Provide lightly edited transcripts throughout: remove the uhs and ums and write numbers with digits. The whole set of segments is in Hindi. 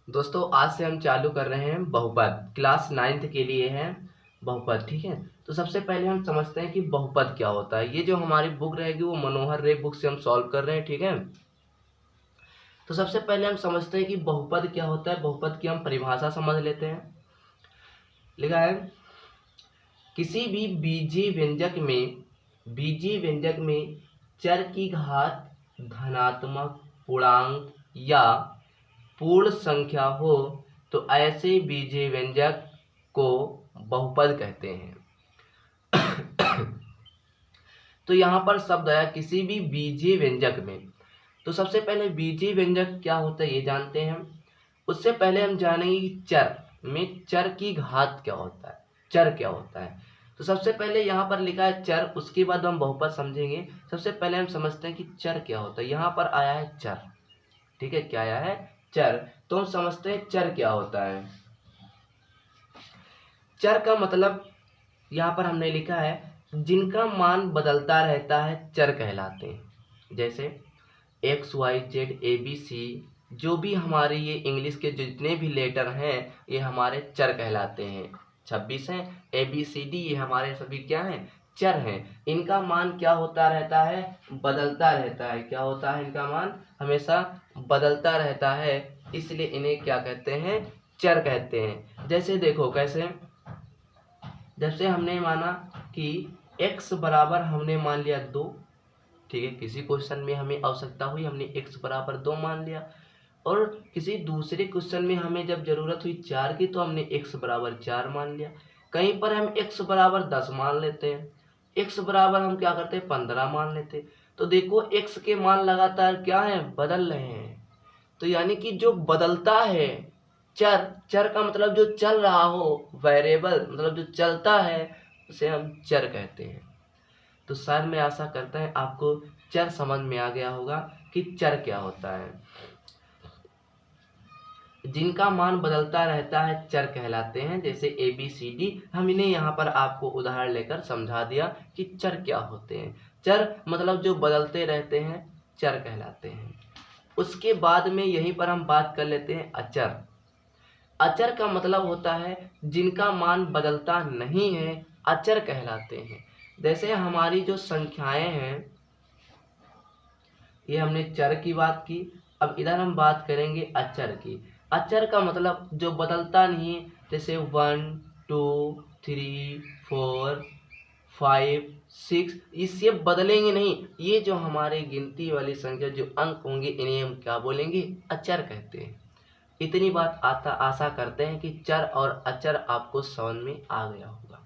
दोस्तों आज से हम चालू कर रहे हैं बहुपद। क्लास 9th के लिए है बहुपद, ठीक है। तो सबसे पहले हम समझते हैं कि बहुपद क्या होता है। ये जो हमारी बुक रहेगी वो मनोहर रे बुक से हम सॉल्व कर रहे हैं, ठीक है। तो सबसे पहले हम समझते हैं कि बहुपद क्या होता है। बहुपद की हम परिभाषा समझ लेते हैं। लिखा है किसी भी बीजीय व्यंजक में चर की घात धनात्मक पूर्णांक या पूर्ण संख्या हो तो ऐसे बीजीय व्यंजक को बहुपद कहते हैं। तो यहाँ पर शब्द आया किसी भी बीजीय व्यंजक में। तो सबसे पहले बीजीय व्यंजक क्या होता है ये जानते हैं हम। उससे पहले हम जानेंगे कि चर में चर की घात क्या होता है, चर क्या होता है। तो सबसे पहले यहाँ पर लिखा है चर, उसके बाद हम बहुपद समझेंगे। सबसे पहले हम समझते हैं कि चर क्या होता है। यहाँ पर आया है चर, ठीक है। क्या आया है? चर। तो हम समझते हैं चर क्या होता है। चर का मतलब यहाँ पर हमने लिखा है जिनका मान बदलता रहता है चर कहलाते हैं। जैसे X Y Z A B C, जो भी हमारे ये इंग्लिश के जितने भी लेटर हैं ये हमारे चर कहलाते हैं। 26 हैं, ए बी सी डी, ये हमारे सभी क्या हैं? चर हैं। इनका मान क्या होता रहता है? बदलता रहता है। क्या होता है? इनका मान हमेशा बदलता रहता है, इसलिए इन्हें क्या कहते हैं? चर कहते हैं। जैसे देखो कैसे, जैसे हमने माना कि x बराबर हमने मान लिया 2, ठीक है। किसी क्वेश्चन में हमें आवश्यकता हुई, हमने x बराबर 2 मान लिया। और किसी दूसरे क्वेश्चन में हमें जब जरूरत हुई 4 की तो हमने x बराबर 4 मान लिया। कहीं पर हम x बराबर 10 मान लेते हैं, x बराबर हम क्या करते हैं? 15 मान लेते हैं। तो देखो x के मान लगातार क्या है? बदल रहे हैं। तो यानी कि जो बदलता है चर, चर का मतलब जो चल रहा हो, वेरिएबल मतलब जो चलता है, उसे हम चर कहते हैं। तो सर मैं आशा करता है आपको चर समझ में आ गया होगा कि चर क्या होता है। जिनका मान बदलता रहता है चर कहलाते हैं। जैसे ए बी सी डी, हम इन्हें यहाँ पर आपको उदाहरण लेकर समझा दिया कि चर क्या होते हैं। चर मतलब जो बदलते रहते हैं चर कहलाते हैं। उसके बाद में यहीं पर हम बात कर लेते हैं अचर। अचर का मतलब होता है जिनका मान बदलता नहीं है, अचर कहलाते हैं। जैसे हमारी जो संख्याएं हैं, ये हमने चर की बात की। अब इधर हम बात करेंगे अचर की। अचर का मतलब जो बदलता नहीं है। जैसे 1 2 3 4 5 6, इससे बदलेंगे नहीं। ये जो हमारे गिनती वाली संख्या जो अंक होंगे इन्हें हम क्या बोलेंगे? अचर कहते हैं। इतनी बात आशा करते हैं कि चर और अचर आपको समझ में आ गया होगा।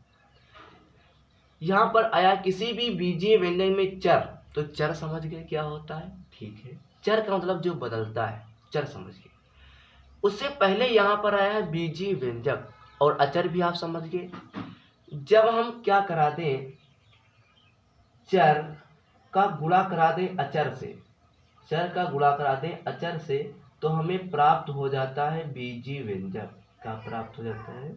यहाँ पर आया किसी भी बीजीय व्यंजन में चर, तो चर समझ गए क्या होता है, ठीक है। चर का मतलब जो बदलता है, चर समझ गए। उससे पहले यहाँ पर आया है बीजीय व्यंजक और अचर भी आप समझ गए। जब हम क्या करा दें, चर का गुणा करा दें अचर से, चर का गुणा करा दें अचर से, तो हमें प्राप्त हो जाता है बीजीय व्यंजक। क्या प्राप्त हो जाता है?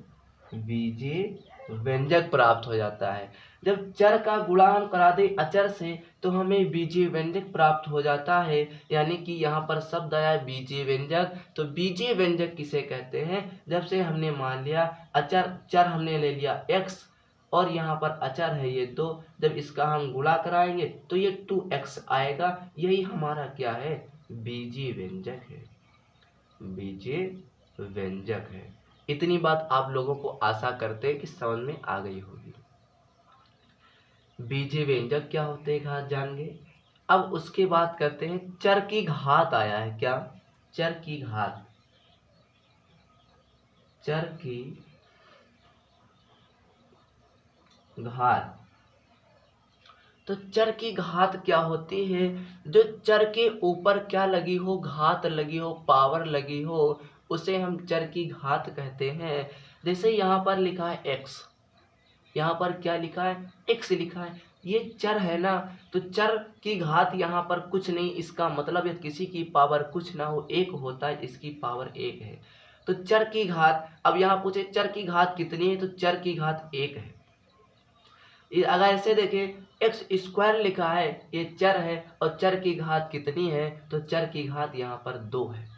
बीजीय व्यंजक प्राप्त हो जाता है। जब चर का गुणा हम करा दें अचर से तो हमें बीजीय व्यंजक प्राप्त हो जाता है। यानी कि यहाँ पर शब्द आया बीजीय व्यंजक। तो बीजीय व्यंजक किसे कहते हैं? जब से हमने मान लिया अचर, चर हमने ले लिया x और यहाँ पर अचर है ये 2, जब इसका हम गुणा कराएंगे तो ये 2x आएगा। यही हमारा क्या है? बीजीय व्यंजक है, बीजीय व्यंजक है। इतनी बात आप लोगों को आशा करते हैं कि समझ में आ गई होगी। बीजीय व्यंजक क्या होते हैं घात जान गए। अब उसके बाद करते हैं चर की घात आया है। क्या? चर की घात, चर की घात। तो चर की घात क्या होती है? जो चर के ऊपर क्या लगी हो? घात लगी हो, पावर लगी हो, उसे हम चर की घात कहते हैं। जैसे यहाँ पर लिखा है x, यहाँ पर क्या लिखा है? x लिखा है। ये चर है ना, तो चर की घात यहाँ पर कुछ नहीं, इसका मतलब है किसी की पावर कुछ ना हो, एक होता है, इसकी पावर 1 है। तो चर की घात, अब यहाँ पूछे चर की घात कितनी है, तो चर की घात 1 है। अगर ऐसे देखें एक्स स्क्वायर लिखा है, ये चर है और चर की घात कितनी है, तो चर की घात यहाँ पर 2 है।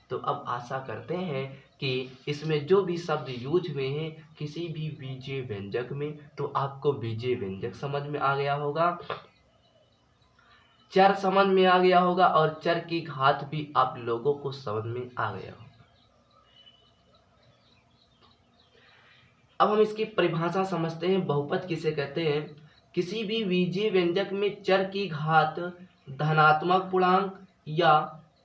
तो अब आशा करते हैं कि इसमें जो भी शब्द यूज हुए हैं किसी भी बीजीय व्यंजक में, तो आपको बीजीय व्यंजक समझ में आ गया होगा, चर समझ में आ गया होगा, और चर की घात भी आप लोगों को समझ में आ गया होगा। अब हम इसकी परिभाषा समझते हैं। बहुपद किसे कहते हैं? किसी भी बीजीय व्यंजक में चर की घात धनात्मक पूर्णांक या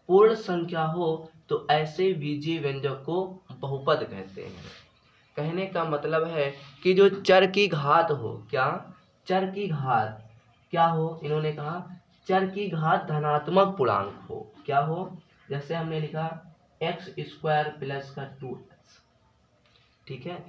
पूर्ण संख्या हो तो ऐसे बीजीय व्यंजक को बहुपद कहते हैं। कहने का मतलब है कि जो चर की घात हो, क्या चर की घात क्या हो, इन्होंने कहा चर की घात धनात्मक पूर्णांक हो। क्या हो? जैसे हमने लिखा x² प्लस का 2x, ठीक है,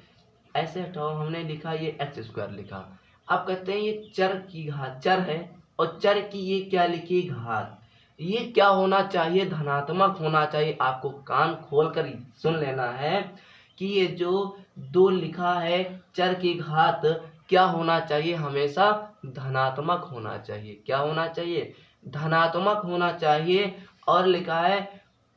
ऐसे हटाओ, हमने लिखा ये x² लिखा। अब कहते हैं ये चर की घात, चर है और चर की ये क्या लिखी, घात। ये क्या होना चाहिए, धनात्मक होना चाहिए। आपको कान खोल कर सुन लेना है कि ये जो 2 लिखा है चर की घात क्या होना चाहिए, हमेशा धनात्मक होना चाहिए। क्या होना चाहिए? धनात्मक होना चाहिए। और लिखा है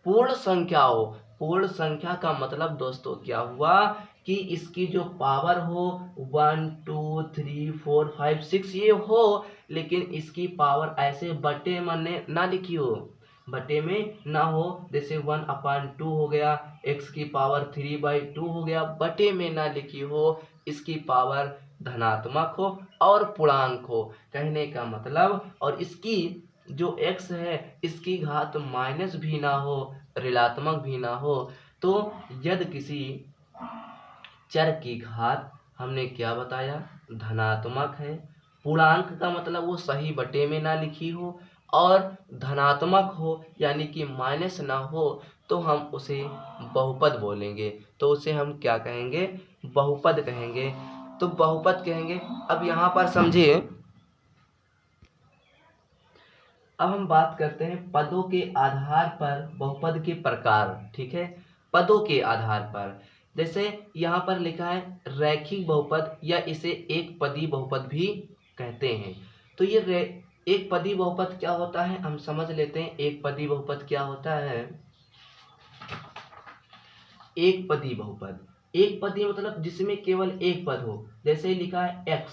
पूर्ण संख्या हो। पूर्ण संख्या का मतलब दोस्तों क्या हुआ कि इसकी जो पावर हो 1 2 3 4 5 6 ये हो, लेकिन इसकी पावर ऐसे बटे में ना लिखी हो, बटे में ना हो। जैसे 1/2 हो गया, x की पावर 3/2 हो गया, बटे में ना लिखी हो, इसकी पावर धनात्मक हो और पूर्णांक हो। कहने का मतलब, और इसकी जो x है इसकी घात माइनस भी ना हो, ऋणात्मक भी ना हो। तो यदि किसी चर की घात हमने क्या बताया, धनात्मक है, पूर्णांक का मतलब वो सही बटे में ना लिखी हो, और धनात्मक हो यानी कि माइनस ना हो, तो हम उसे बहुपद बोलेंगे। तो उसे हम क्या कहेंगे, बहुपद कहेंगे। तो बहुपद कहेंगे। अब यहाँ पर समझिए, अब हम बात करते हैं पदों के आधार पर बहुपद के प्रकार। ठीक है, पदों के आधार पर, जैसे यहाँ पर लिखा है रैखिक बहुपद, या इसे एक पदी बहुपद भी कहते हैं। तो ये एक पदी बहुपद क्या होता है, हम समझ लेते हैं। एक पदी बहुपद क्या होता है? एक पदी बहुपद, एक पदी मतलब जिसमें केवल एक पद हो। जैसे लिखा है x,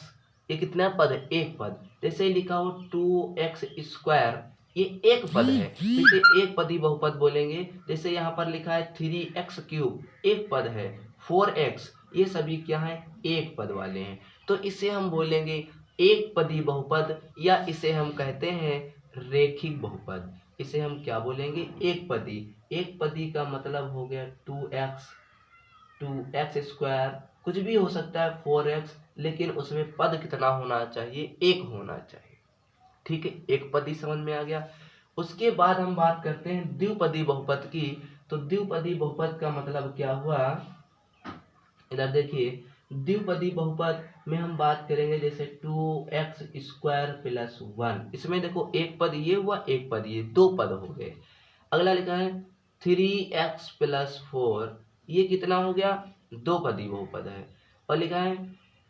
ये कितना पद है, एक पद। जैसे लिखा हो 2x², ये एक पद है, तो इसे एक पदी बहुपद बोलेंगे। जैसे यहाँ पर लिखा है 3x³, एक पद है। 4x, ये सभी क्या है, एक पद वाले हैं। तो इसे हम बोलेंगे एक पदी बहुपद, या इसे हम कहते हैं रेखिक बहुपद। इसे हम क्या बोलेंगे, एक पदी। एक पदी का मतलब हो गया 2x² कुछ भी हो सकता है, 4x, लेकिन उसमें पद कितना होना चाहिए, एक होना चाहिए। ठीक है, एक पदी समझ में आ गया। उसके बाद हम बात करते हैं द्विपदी बहुपद की। तो द्विपदी बहुपद का मतलब क्या हुआ, इधर देखिए, द्विपदी बहुपद में हम बात करेंगे जैसे 2x² प्लस 1, इसमें देखो एक पद ये हुआ, एक पद ये, दो पद हो गए। अगला लिखा है 3x प्लस 4, ये कितना हो गया, दो पदी बहुपद है। और लिखा है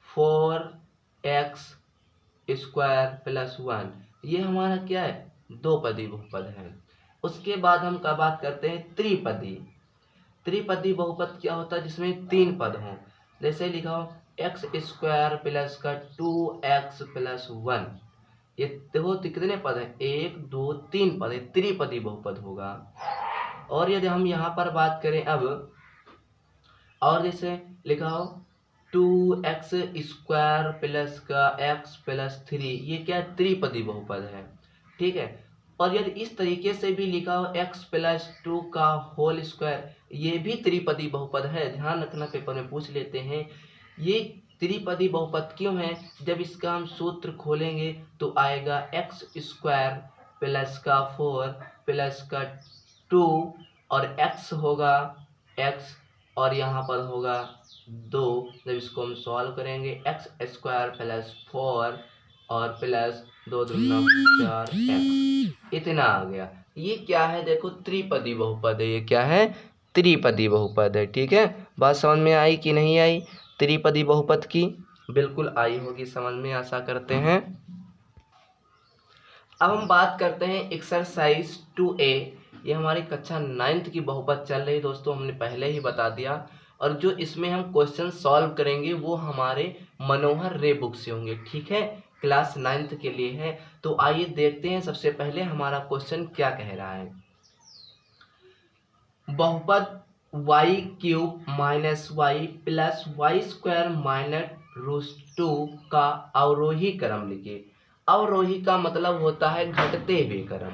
4x² प्लस 1, ये हमारा क्या है, दो पदी बहुपद है। उसके बाद हम क्या बात करते हैं, त्रिपदी। त्रिपदी बहुपद क्या होता है, जिसमें तीन पद हों। जैसे लिखा हो x² प्लस का 2x प्लस 1, ये देखो कितने पद हैं, 1 2 3 पद है, त्रिपदी बहुपद होगा। और यदि हम यहाँ पर बात करें अब, और जैसे लिखा हो 2x² प्लस का x प्लस 3, ये क्या है, त्रिपदी बहुपद है। ठीक है, और यदि इस तरीके से भी लिखा हो x प्लस 2 का होल स्क्वायर, ये भी त्रिपदी बहुपद है। ध्यान रखना, पेपर में पूछ लेते हैं। ये त्रिपदी बहुपद क्यों है, जब इसका हम सूत्र खोलेंगे तो आएगा x² प्लस का 4 प्लस का 2, और x होगा x, और यहाँ पर होगा 2। जब इसको हम सॉल्व करेंगे, x² प्लस 4 और प्लस 2 दूना 4x, इतना आ गया। ये क्या है, देखो त्रिपदी बहुपद है। ये क्या है, त्रिपदी बहुपद है। ठीक है, बात समझ में आई कि नहीं आई, त्रिपदी बहुपद की? बिल्कुल आई होगी समझ में, आशा करते हैं। अब हम बात करते हैं एक्सरसाइज 2A। ये हमारी कक्षा 9th की बहुपद चल रही दोस्तों, हमने पहले ही बता दिया। और जो इसमें हम क्वेश्चन सॉल्व करेंगे वो हमारे मनोहर रे बुक से होंगे, ठीक है, क्लास 9th के लिए है। तो आइए देखते हैं सबसे पहले हमारा क्वेश्चन क्या कह रहा है। बहुपद Y cube minus Y plus Y square minus root 2 का अवरोही क्रम लिखिए। अवरोही का मतलब होता है घटते हुए क्रम,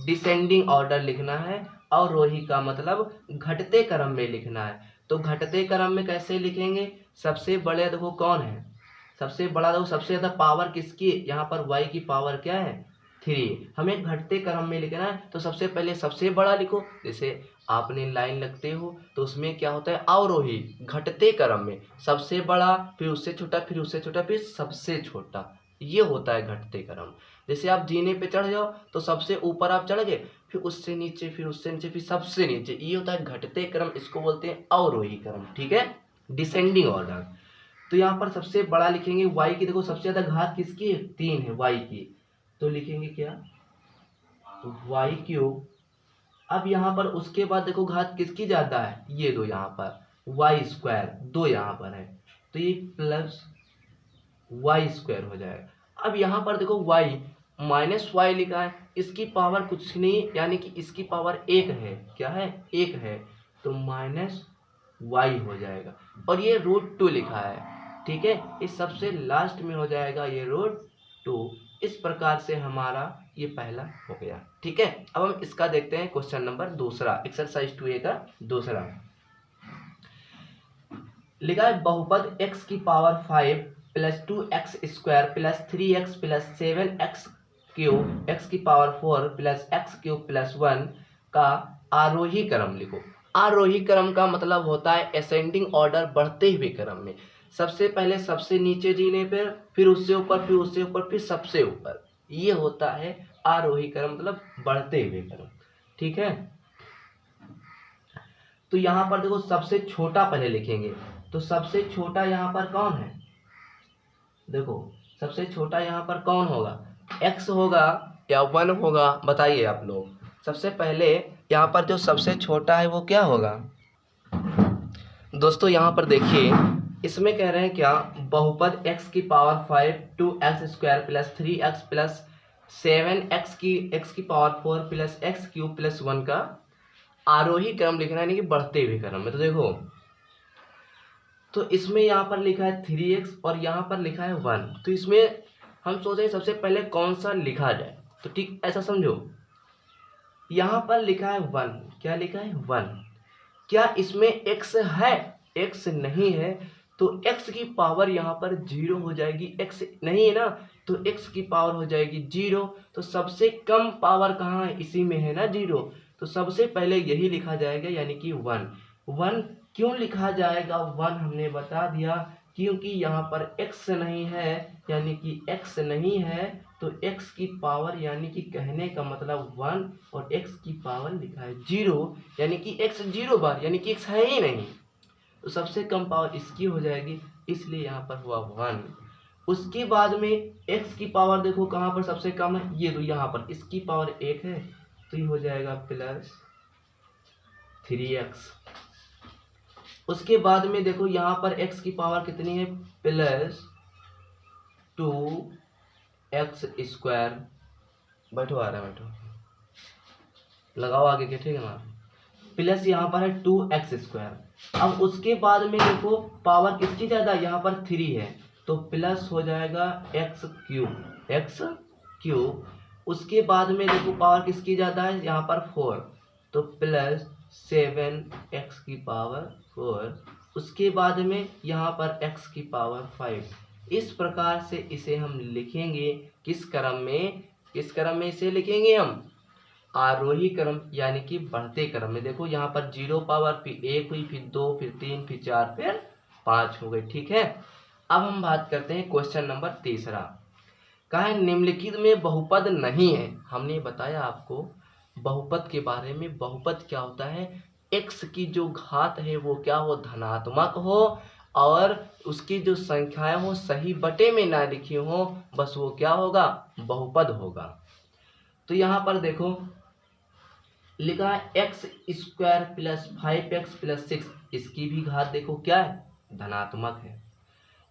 डिसेंडिंग ऑर्डर लिखना है। अवरोही का मतलब घटते क्रम में लिखना है। तो घटते क्रम में कैसे लिखेंगे, सबसे बड़े देखो कौन है, सबसे बड़ा देखो, सबसे ज़्यादा पावर किसकी, यहाँ पर y की पावर क्या है 3, हमें घटते क्रम में लिखना है। तो सबसे पहले सबसे बड़ा लिखो, जैसे आपने लाइन लगते हो तो उसमें क्या होता है अवरोही, घटते क्रम में सबसे बड़ा, फिर उससे छोटा, फिर उससे छोटा, फिर सबसे छोटा, ये होता है घटते क्रम। जैसे आप जीने पे चढ़ जाओ तो सबसे ऊपर आप चढ़ गए, फिर उससे नीचे, फिर उससे नीचे, फिर सबसे नीचे, ये होता है घटते क्रम, इसको बोलते हैं अवरोही क्रम, ठीक है, डिसेंडिंग ऑर्डर। तो यहाँ पर सबसे बड़ा लिखेंगे y की, देखो सबसे ज्यादा घात किसकी है 3 है y की, तो लिखेंगे क्या y क्यूब। अब यहाँ पर उसके बाद देखो घात किसकी ज्यादा है, ये दो, यहाँ पर वाई स्क्वायर 2 यहाँ पर है, तो ये प्लस वाई स्क्वायर हो जाएगा। अब यहाँ पर देखो y माइनस वाई लिखा है, इसकी पावर कुछ नहीं, यानी कि इसकी पावर 1 है, क्या है 1 है, तो माइनस वाई हो जाएगा। और ये रूट 2 लिखा है, ठीक है, इस सबसे लास्ट में हो जाएगा ये रूट 2। इस प्रकार से हमारा ये पहला हो गया, ठीक है। अब हम इसका देखते हैं क्वेश्चन नंबर दूसरा, एक्सरसाइज 2A का दूसरा। लिखा है बहुपद x की power 5 plus 2x square plus 3x plus 7x cube x की power 4 plus x cube plus 1 का आरोही क्रम लिखो। आरोही क्रम का मतलब होता है असेंडिंग ऑर्डर, बढ़ते हुए क्रम में, सबसे पहले सबसे नीचे जीने पर, फिर उससे ऊपर, फिर उससे ऊपर, फिर सबसे ऊपर, ये होता है आरोही क्रम, मतलब बढ़ते हुए क्रम, ठीक है। तो यहाँ पर देखो सबसे छोटा पहले लिखेंगे, तो सबसे छोटा यहाँ पर कौन है, देखो सबसे छोटा यहाँ पर कौन होगा, x होगा या 1 होगा, बताइए आप लोग। सबसे पहले यहाँ पर जो सबसे छोटा है वो क्या होगा दोस्तों, यहाँ पर देखिए, इसमें कह रहे हैं क्या, बहुपद x की power 5 2x square plus 3x plus 7x की x की power 4 plus x cube plus 1 का आरोही क्रम लिखना है, यानी कि बढ़ते हुए क्रम में। तो देखो, तो इसमें यहाँ पर लिखा है 3x और यहाँ पर लिखा है 1, तो इसमें हम सोच रहे हैं सबसे पहले कौन सा लिखा जाए, तो ठीक ऐसा समझो, यहाँ पर लिखा है 1, क्या लिखा है 1, क्या इसमें x है, x नहीं है, तो x की पावर यहाँ पर 0 हो जाएगी, x नहीं है ना, तो x की पावर हो जाएगी 0। तो सबसे कम पावर कहाँ है, इसी में है ना 0, तो सबसे पहले यही लिखा जाएगा, यानी कि 1। क्यों लिखा जाएगा 1, हमने बता दिया, क्योंकि यहाँ पर x नहीं है, यानी कि x नहीं है, तो x की पावर, यानी कि कहने का मतलब 1 और x की पावर लिखा है 0, यानी कि x 0 बार, यानी कि x है ही नहीं, तो सबसे कम पावर इसकी हो जाएगी, इसलिए यहाँ पर हुआ 1। उसके बाद में x की पावर देखो कहाँ पर सबसे कम है, ये तो यहाँ पर इसकी पावर 1 है, तो ये हो जाएगा प्लस 3x। उसके बाद में देखो यहाँ पर x की पावर कितनी है, प्लस 2x स्क्वायर, बैठो आ रहा है, बैठो लगाओ आगे के, ठीक है ना, प्लस यहाँ पर है 2x स्क्वायर। अब उसके बाद में देखो पावर किसकी ज़्यादा, यहाँ पर 3 है, तो प्लस हो जाएगा x क्यूब। उसके बाद में देखो पावर किसकी ज़्यादा है, यहाँ पर 4, तो प्लस 7x की पावर 4। उसके बाद में यहाँ पर x की पावर 5। इस प्रकार से इसे हम लिखेंगे किस क्रम में, किस क्रम में इसे लिखेंगे हम, आरोही क्रम, यानी कि बढ़ते क्रम में। देखो यहाँ पर 0 पावर, फिर 1 हुई, फिर 2, फिर 3, फिर 4, फिर 5 हो गए, ठीक है। अब हम बात करते हैं क्वेश्चन नंबर तीसरा। कहा है निम्नलिखित में बहुपद नहीं है। हमने बताया आपको बहुपद के बारे में, बहुपद क्या होता है, x की जो घात है वो क्या हो, धनात्मक हो, और उसकी जो संख्याएं हो सही बटे में ना लिखी हो, बस वो क्या होगा, बहुपद होगा। तो यहाँ पर देखो लिखा है x square plus 5x plus 6, इसकी भी घात देखो क्या है धनात्मक है,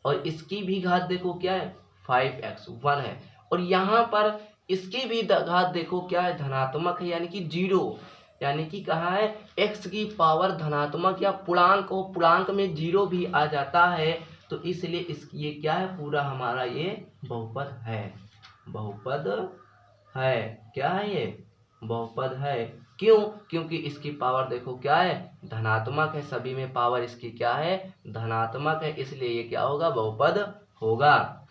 और इसकी भी घात देखो क्या है 5x 1 है, और यहाँ पर इसकी भी घात देखो क्या है धनात्मक है, यानी कि 0, यानी कि कहा है x की पावर धनात्मक या पूर्णांक हो, पूर्णांक में 0 भी आ जाता है, तो इसलिए ये क्या है पूरा हमारा ये बहुपद है, बहुपद है, क्या है ये बहुपद है। क्यों? क्योंकि इसकी पावर देखो क्या है धनात्मक है, सभी में पावर इसकी क्या है धनात्मक है, इसलिए ये क्या होगा बहुपद होगा।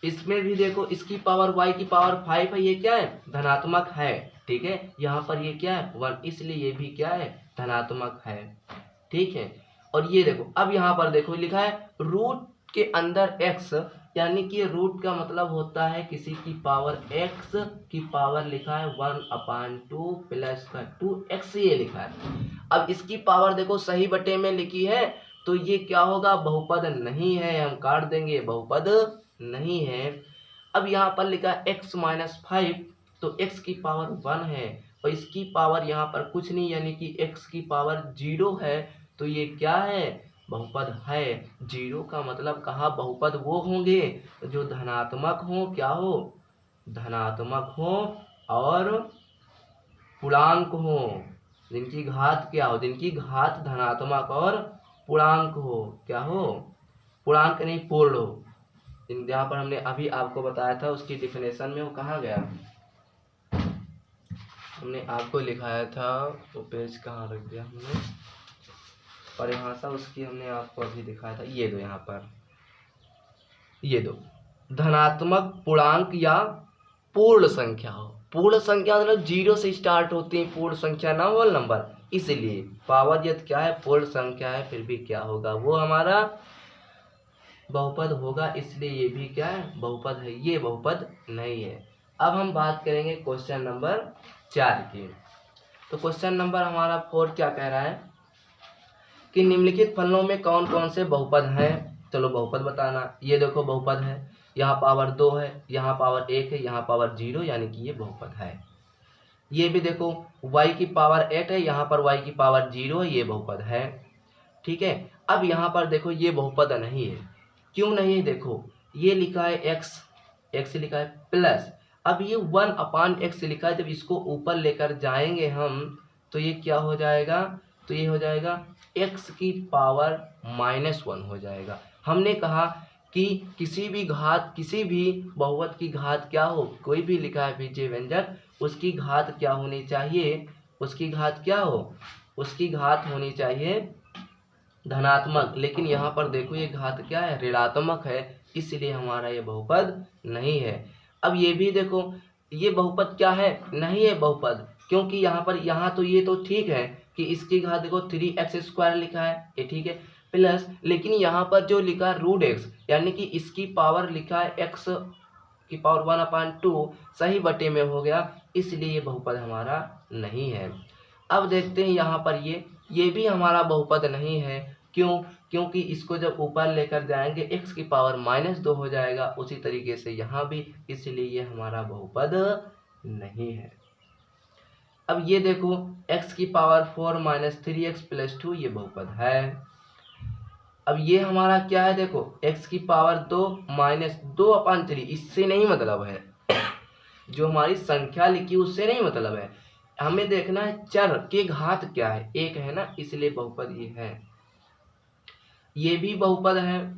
इसमें भी देखो इसकी पावर y की पावर 5 है, ये क्या है धनात्मक है, ठीक है, यहाँ पर ये क्या है 1, इसलिए ये भी क्या है धनात्मक है, ठीक है। और ये देखो अब यहाँ पर देखो लिखा है रूट के अंदर x, यानी कि रूट का मतलब होता है किसी की पावर x की पावर, लिखा है 1/2 प्लस का 2x, ये लिखा है। अब इसकी पावर देखो सही बटे में लिखी है, तो ये क्या होगा बहुपद नहीं है, हम काट देंगे, बहुपद नहीं है। अब यहाँ पर लिखा है x - 5, तो x की पावर 1 है, और इसकी पावर यहाँ पर कुछ नहीं, यानी कि x की पावर 0 है, तो ये क्या है बहुपद है। 0 का मतलब कहा बहुपद वो होंगे जो धनात्मक हो, क्या हो धनात्मक हो, और पूर्णांक हो, जिनकी घात क्या हो, जिनकी घात धनात्मक और पूर्णांक हो, क्या हो पूर्णांक नहीं पूर्ण हो। जहाँ पर हमने अभी आपको बताया था उसकी डिफिनेशन में वो कहाँ गया, हमने आपको लिखाया था वो पेज कहाँ रख दिया हमने, परिभाषा उसकी हमने आपको अभी दिखाया था, ये दो यहाँ पर, ये दो धनात्मक पूर्णांक या पूर्ण संख्या हो, पूर्ण संख्या मतलब 0 से स्टार्ट होती है, पूर्ण संख्या ना होल नंबर, इसलिए पावर यदि क्या है पूर्ण संख्या है, फिर भी क्या होगा वो हमारा बहुपद होगा, इसलिए ये भी क्या है बहुपद है, ये बहुपद नहीं है। अब हम बात करेंगे क्वेश्चन नंबर 4 की। तो क्वेश्चन नंबर हमारा 4 क्या कह रहा है कि निम्नलिखित फलनों में कौन कौन से बहुपद हैं। चलो बहुपद बताना, ये देखो बहुपद है, यहाँ पावर 2 है, यहाँ पावर 1 है, यहाँ पावर 0, यानी कि ये बहुपद है। ये भी देखो y की पावर 8 है, यहाँ पर y की पावर 0 है, ये बहुपद है, ठीक है। अब यहाँ पर देखो ये बहुपद नहीं है, क्यों नहीं है, देखो ये लिखा है x लिखा है प्लस, अब ये 1/x लिखा है, जब इसको ऊपर लेकर जाएंगे हम तो ये क्या हो जाएगा, तो ये हो जाएगा x की पावर -1 हो जाएगा। हमने कहा कि किसी भी घात, किसी भी बहुपद की घात क्या हो, कोई भी लिखा है विजय व्यंजक, उसकी घात क्या होनी चाहिए, उसकी घात क्या हो, उसकी घात होनी चाहिए धनात्मक, लेकिन यहाँ पर देखो ये घात क्या है ऋणात्मक है, इसलिए हमारा ये बहुपद नहीं है। अब ये भी देखो ये बहुपद क्या है नहीं है बहुपद, क्योंकि यहाँ पर यहाँ तो ये तो ठीक है कि इसकी घात देखो 3x² लिखा है, ये ठीक है प्लस, लेकिन यहाँ पर जो लिखा है √x, यानी कि इसकी पावर लिखा है x की पावर 1/2 सही बटे में हो गया, इसलिए ये बहुपद हमारा नहीं है। अब देखते हैं यहाँ पर ये भी हमारा बहुपद नहीं है, क्यों, क्योंकि इसको जब ऊपर लेकर जाएंगे x की पावर -2 हो जाएगा, उसी तरीके से यहाँ भी, इसलिए ये हमारा बहुपद नहीं है। अब ये देखो x की पावर 4 - 3x + 2, ये बहुपद है। अब ये हमारा क्या है, देखो x की पावर 2 - 2/3, इससे नहीं मतलब है जो हमारी संख्या लिखी उससे नहीं मतलब है, हमें देखना है चर की घात क्या है, 1 है ना, इसलिए बहुपद ये है। ये भी बहुपद है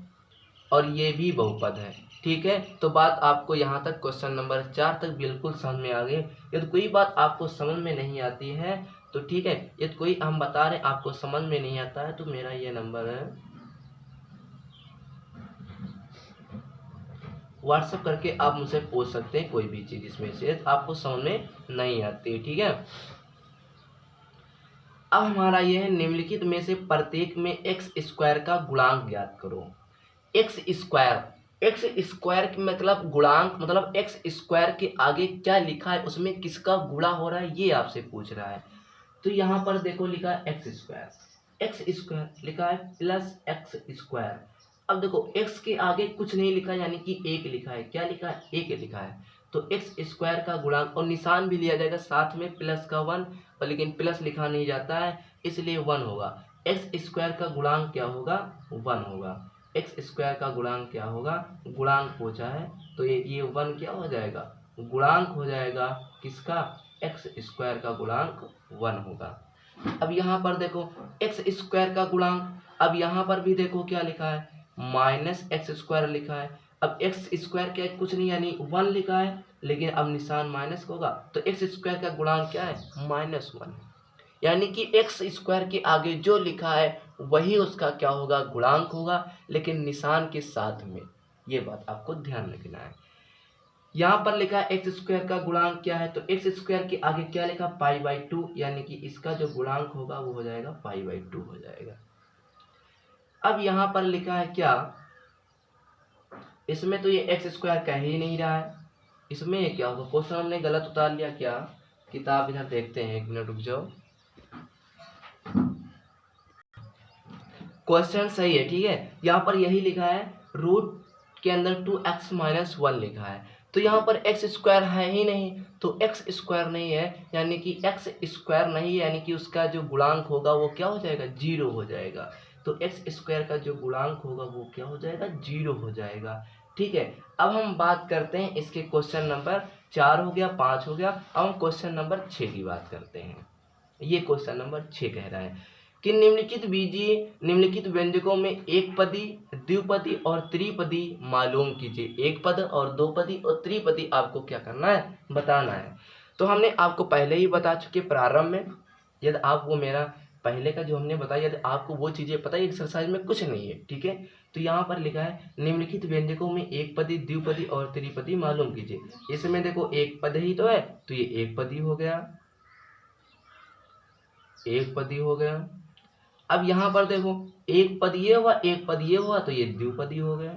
और ये भी बहुपद है, ठीक है। तो बात आपको यहाँ तक क्वेश्चन नंबर 4 तक बिल्कुल समझ में आ गई। यदि कोई बात आपको समझ में नहीं आती है तो ठीक है, यदि कोई हम बता रहे आपको समझ में नहीं आता है तो मेरा ये नंबर है, व्हाट्सएप करके आप मुझसे पूछ सकते हैं कोई भी चीज़ इसमें से आपको समझ में नहीं आती, ठीक है। अब हमारा ये है निम्नलिखित में से प्रत्येक में x² का गुणांक ज्ञात करो। x² की मतलब गुणांक, मतलब x² के आगे क्या लिखा है, उसमें किसका गुणा हो रहा है, ये आपसे पूछ रहा है। तो यहाँ पर देखो लिखा है x² लिखा है प्लस x²। अब देखो x के आगे कुछ नहीं लिखा है, यानी कि 1 लिखा है, क्या लिखा है 1 लिखा है, तो एक्स स्क्वायर का गुणांक, और निशान भी लिया जाएगा साथ में प्लस का 1, और लेकिन प्लस लिखा नहीं जाता है इसलिए 1 होगा। एक्स स्क्वायर का गुणांक क्या होगा? 1 होगा। एक्स स्क्वायर का गुणांक क्या होगा? गुणांक पूछा है तो ये 1 क्या हो जाएगा? गुणांक हो जाएगा किसका? एक्स स्क्वायर का गुणांक 1 होगा। अब यहाँ पर देखो एक्स स्क्वायर का गुणांक, अब यहाँ पर भी देखो क्या लिखा है? माइनस एक्स स्क्वायर लिखा है। अब एक्स स्क्वायर क्या है? कुछ नहीं, यानी 1 लिखा है, लेकिन अब निशान माइनस होगा तो एक्स स्क्वायर का गुणांक क्या है? -1। यानी कि एक्स स्क्वायर के आगे जो लिखा है वही उसका क्या होगा? गुणांक होगा, लेकिन निशान के साथ में। ये बात आपको ध्यान रखना है। यहाँ पर लिखा है एक्स स्क्वायर का गुणांक क्या है, तो एक्स स्क्वायर के आगे क्या लिखा? π/2, यानी कि इसका जो गुणांक होगा वो हो जाएगा π/2 हो जाएगा। अब यहाँ पर लिखा है क्या? इसमें तो ये एक्स स्क्वायर कह ही नहीं रहा है, इसमें क्या होगा? क्वेश्चन हमने गलत उतार लिया क्या? किताब इधर देखते हैं, 1 मिनट रुक जाओ। क्वेश्चन सही है, ठीक है। यहाँ पर यही लिखा है, रूट के अंदर 2x - 1 लिखा है, तो यहाँ पर एक्स स्क्वायर है ही नहीं, तो एक्स स्क्वायर नहीं है, यानी कि एक्स स्क्वायर नहीं, यानी कि उसका जो गुणांक होगा वो क्या हो जाएगा? 0 हो जाएगा। तो एक्स स्क्वायर का जो गुणांक होगा वो क्या हो जाएगा? 0 हो जाएगा, ठीक है। अब हम बात करते हैं इसके क्वेश्चन नंबर 4 हो गया, 5 हो गया, अब हम क्वेश्चन नंबर 6 की बात करते हैं। ये क्वेश्चन नंबर 6 कह रहा है कि निम्नलिखित व्यंजकों में एक पदी, द्विपदी और त्रिपदी मालूम कीजिए। एक पद और दो पदी और त्रिपदी आपको क्या करना है? बताना है। तो हमने आपको पहले ही बता चुके प्रारंभ में, यदि आप वो मेरा पहले का जो हमने बताया, यदि आपको वो चीज़ें पता है, एक्सरसाइज में कुछ नहीं है, ठीक है। तो यहाँ पर लिखा है निम्नलिखित व्यंजकों में एक पदी, द्विपदी और त्रिपदी मालूम कीजिए। इसमें देखो एक पद ही तो है, तो ये एक पदी हो गया, एक पदी हो गया। अब यहाँ पर देखो एक पद ये हुआ, एक पद ये हुआ, तो ये द्विपदी हो गया।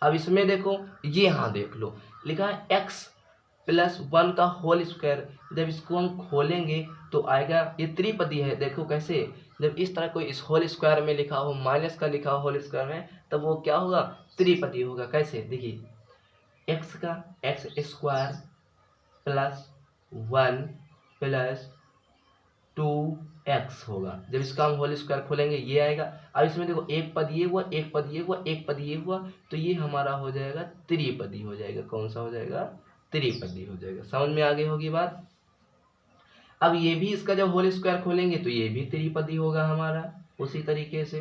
अब इसमें देखो ये, हाँ देख लो, लिखा है x+1 का होल स्क्वायर। जब इसको हम खोलेंगे तो आएगा, ये त्रिपदी है। देखो कैसे, जब इस तरह कोई इस होल स्क्वायर में लिखा हो, माइनस का लिखा हो होल स्क्वायर में, तब वो क्या होगा? त्रिपदी होगा। कैसे? देखिए x का x² +1 + 2x होगा। जब इसका हम होल स्क्वायर खोलेंगे ये आएगा। अब इसमें देखो एक पद ये हुआ, एक पद ये हुआ, एक पद ये हुआ, तो ये हमारा हो जाएगा त्रिपदी हो जाएगा। कौन सा हो जाएगा? त्रिपदी हो जाएगा। समझ में आगे होगी बात। अब ये भी इसका जब होल स्क्वायर खोलेंगे तो ये भी त्रिपदी होगा हमारा, उसी तरीके से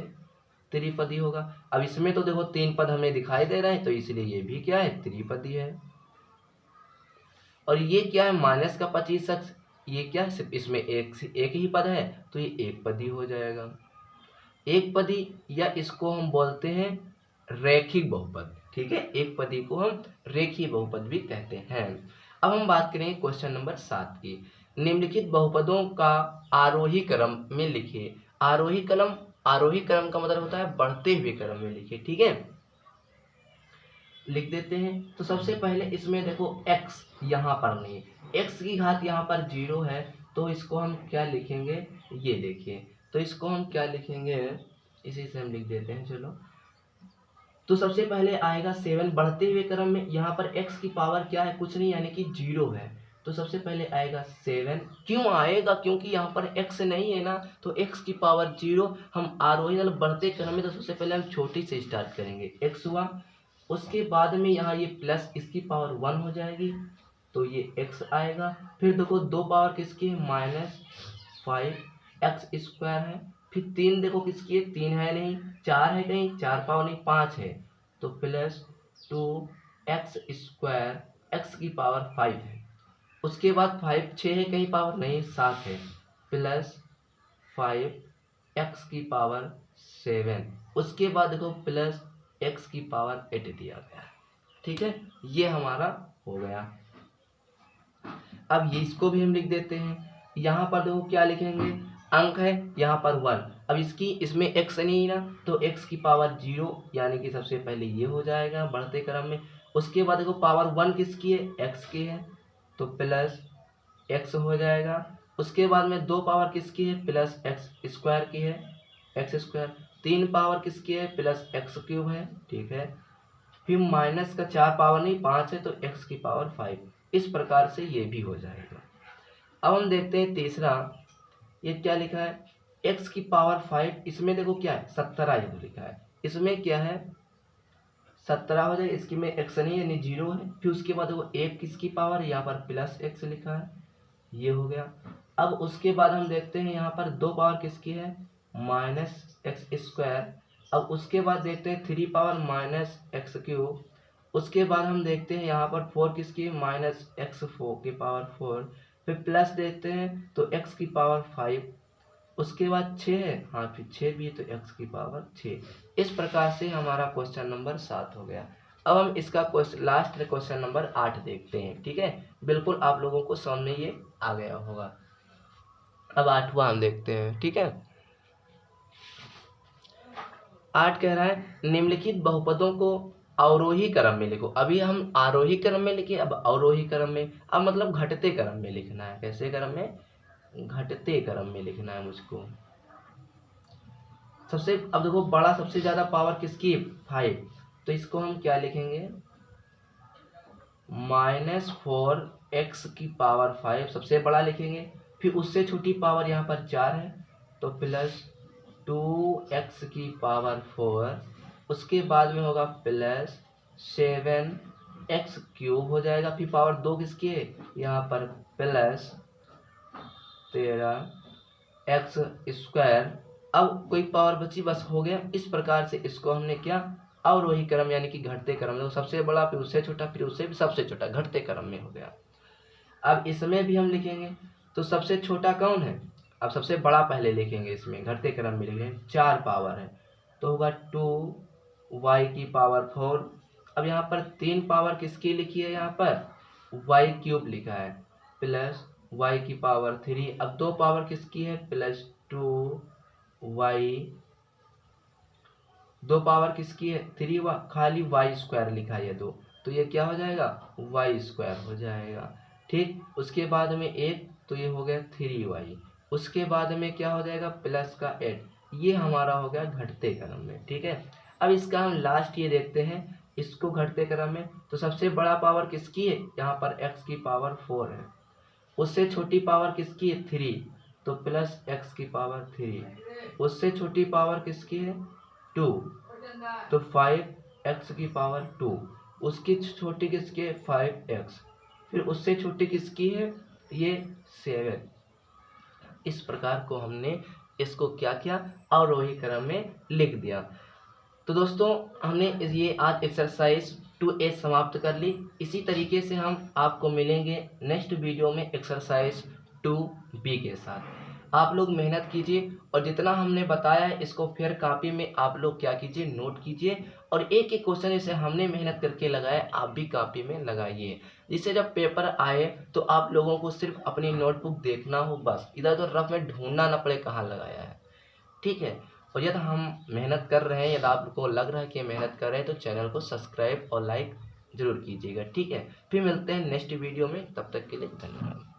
त्रिपदी होगा। अब इसमें तो देखो 3 पद हमें दिखाई दे रहे हैं, तो इसलिए ये भी क्या है? त्रिपदी है। और ये क्या है? -25x, ये क्या है? सिर्फ इसमें एक ही पद है, तो ये एक पदी हो जाएगा। एक पदी, या इसको हम बोलते हैं रैखिक बहुपद, ठीक है। एक पदी को हम रेखीय बहुपद भी कहते हैं। अब हम बात करेंगे क्वेश्चन नंबर 7 की। निम्नलिखित बहुपदों का आरोही क्रम में लिखिए। आरोही क्रम का मतलब होता है बढ़ते हुए क्रम में लिखिए, ठीक है। लिख देते हैं। तो सबसे पहले इसमें देखो x यहाँ पर नहीं है, x की घात यहाँ पर 0 है, तो इसको हम क्या लिखेंगे? ये देखिए, तो इसको हम क्या लिखेंगे? इसी से हम लिख देते हैं, चलो। तो सबसे पहले आएगा 7 बढ़ते हुए क्रम में। यहाँ पर x की पावर क्या है? कुछ नहीं, यानी कि 0 है। तो सबसे पहले आएगा 7। क्यों आएगा? क्योंकि यहाँ पर x नहीं है ना, तो x की पावर 0। हम आरोही मतलब बढ़ते क्रम में, तो सबसे पहले हम छोटी से स्टार्ट करेंगे। x हुआ, उसके बाद में यहाँ ये प्लस इसकी पावर 1 हो जाएगी, तो ये x आएगा। फिर देखो दो पावर किसकी है? -5x² है। फिर 3 देखो किसकी है? 3 है नहीं, 4 है कहीं? 4 पावर नहीं, 5 है, तो +2x², x की पावर 5 है। उसके बाद 5 6 है कहीं? पावर नहीं, 7 है, +5x की पावर 7। उसके बाद देखो प्लस x की पावर 8 दिया गया है, ठीक है। ये हमारा हो गया। अब ये इसको भी हम लिख देते हैं। यहाँ पर देखो क्या लिखेंगे? अंक है यहाँ पर 1। अब इसमें x नहीं ना, तो x की पावर 0, यानी कि सबसे पहले ये हो जाएगा बढ़ते क्रम में। उसके बाद देखो पावर 1 किसकी है? x की है, तो प्लस x हो जाएगा। उसके बाद में 2 पावर किसकी है? +x² की है, x²। 3 पावर किसकी है? +x³ है, ठीक है। फिर माइनस का 4 पावर नहीं 5 है तो x की पावर 5, इस प्रकार से ये भी हो जाएगा। अब हम देखते हैं तीसरा, ये क्या लिखा है, x की पावर 5, इसमें देखो क्या है 17 ये लिखा है, इसमें क्या है 17 हो जाए, इसकी में x नहीं यानी 0 है। फिर उसके बाद वो 1 किसकी पावर, यहाँ पर प्लस x लिखा है, ये हो गया। अब उसके बाद हम देखते हैं यहाँ पर 2 पावर किसकी है, माइनस एक्स स्क्वायर। अब उसके बाद देखते हैं 3 पावर माइनस एक्स क्यूब। उसके बाद हम देखते हैं यहाँ पर 4 किसकी, माइनस एक्स 4 की पावर 4। फिर प्लस देखते हैं तो x की पावर 5। उसके बाद 6 है, हाँ फिर 6 भी है तो x की पावर 6। इस प्रकार से हमारा क्वेश्चन नंबर 7 हो गया। अब हम इसका लास्ट क्वेश्चन नंबर 8 देखते हैं। ठीक है, बिल्कुल आप लोगों को समझ में ये आ गया होगा। अब 8वां हम देखते हैं। ठीक है, 8 कह रहा है निम्नलिखित बहुपदों को अवरोही क्रम में लिखो। अभी हम आरोही क्रम में लिखे, अब अवरोही क्रम में, अब मतलब घटते क्रम में लिखना है। कैसे क्रम में, घटते क्रम में लिखना है मुझको। सबसे अब देखो बड़ा सबसे ज्यादा पावर किसकी, 5, तो इसको हम क्या लिखेंगे, -4x की पावर 5 सबसे बड़ा लिखेंगे। फिर उससे छोटी पावर यहाँ पर 4 है तो प्लस 2x की पावर 4। उसके बाद में होगा प्लस 7x क्यूब हो जाएगा। फिर पावर 2 किसकी है, यहाँ पर प्लस 13x स्क्वायर। अब कोई पावर बची, बस हो गया। इस प्रकार से इसको हमने क्या, अवरोही क्रम यानी कि घटते क्रम में, सबसे बड़ा फिर उससे छोटा फिर उससे भी सबसे छोटा, घटते क्रम में हो गया। अब इसमें भी हम लिखेंगे तो सबसे छोटा कौन है, अब सबसे बड़ा पहले लिखेंगे, इसमें घटते क्रम में लिखेंगे 4 पावर है तो होगा 2y की पावर 4। अब यहाँ पर 3 पावर किसकी लिखी है, यहाँ पर y क्यूब लिखा है प्लस y की पावर 3। अब 2 पावर किसकी है, प्लस 2y, 2 पावर किसकी है 3, खाली y स्क्वायर लिखा है ये 2, तो ये क्या हो जाएगा, y स्क्वायर हो जाएगा। ठीक, उसके बाद में 1 तो ये हो गया 3y। उसके बाद में क्या हो जाएगा, प्लस का 8, ये हमारा हो गया घटते क्रम में। ठीक है, अब इसका हम लास्ट ये देखते हैं, इसको घटते क्रम में तो सबसे बड़ा पावर किसकी है, यहाँ पर x की पावर 4 है। उससे छोटी पावर किसकी है 3, तो प्लस x की पावर 3। उससे छोटी पावर किसकी है 2, तो 5x की पावर 2। उसकी छोटी किसकी है 5x। फिर उससे छोटी किसकी है ये 7। इस प्रकार को हमने इसको क्या किया, अवरोही क्रम में लिख दिया। तो दोस्तों हमने ये आज एक्सरसाइज 2A समाप्त कर ली। इसी तरीके से हम आपको मिलेंगे नेक्स्ट वीडियो में एक्सरसाइज 2B के साथ। आप लोग मेहनत कीजिए और जितना हमने बताया है इसको फिर कॉपी में आप लोग क्या कीजिए, नोट कीजिए। और एक एक क्वेश्चन जैसे हमने मेहनत करके लगाया आप भी कॉपी में लगाइए, जिससे जब पेपर आए तो आप लोगों को सिर्फ अपनी नोटबुक देखना हो, बस इधर उधर रफ में ढूंढना ना पड़े कहाँ लगाया है। ठीक है, और यदि हम मेहनत कर रहे हैं, यदि आपको लग रहा है कि मेहनत कर रहे हैं तो चैनल को सब्सक्राइब और लाइक जरूर कीजिएगा। ठीक है, फिर मिलते हैं नेक्स्ट वीडियो में, तब तक के लिए धन्यवाद।